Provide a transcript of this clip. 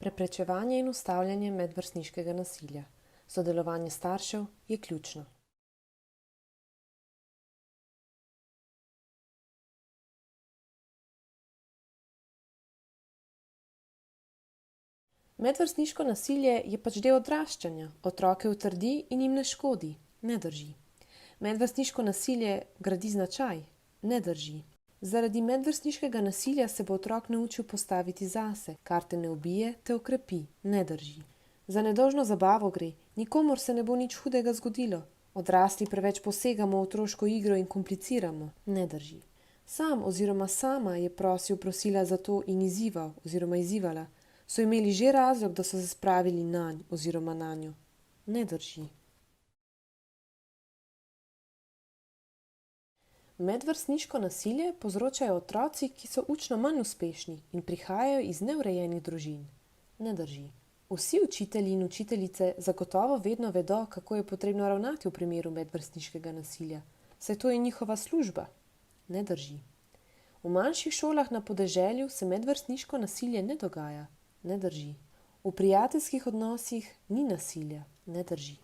Preprečevanje in ustavljanje medvrstniškega nasilja. Sodelovanje staršev je ključno. Medvrstniško nasilje je pač del odraščanja, otroke utrdi in jim ne škodi, ne drži. Medvrstniško nasilje gradi značaj, ne drži. Zaradi medvrstniškega nasilja se bo otrok naučil postaviti zase, kar te ne ubije, te okrepi, ne drži. Za nedolžno zabavo gre, nikomur se ne bo nič hudega zgodilo. Odrasli preveč posegamo v otroško igro in kompliciramo, ne drži. Sam oziroma sama je prosil, prosila za to in izzival oziroma izzivala. So imeli že razlog, da so se spravili nanj oziroma nanjo. Ne drži. Medvrstniško nasilje povzročajo otroci, ki so učno manj uspešni in prihajajo iz neurejenih družin. Ne drži. Vsi učitelji in učiteljice zagotovo vedno vedo, kako je potrebno ravnati v primeru medvrstniškega nasilja, saj to je njihova služba. Ne drži. V manjših šolah na podeželju se medvrstniško nasilje ne dogaja. Ne drži. V prijateljskih odnosih ni nasilja. Ne drži.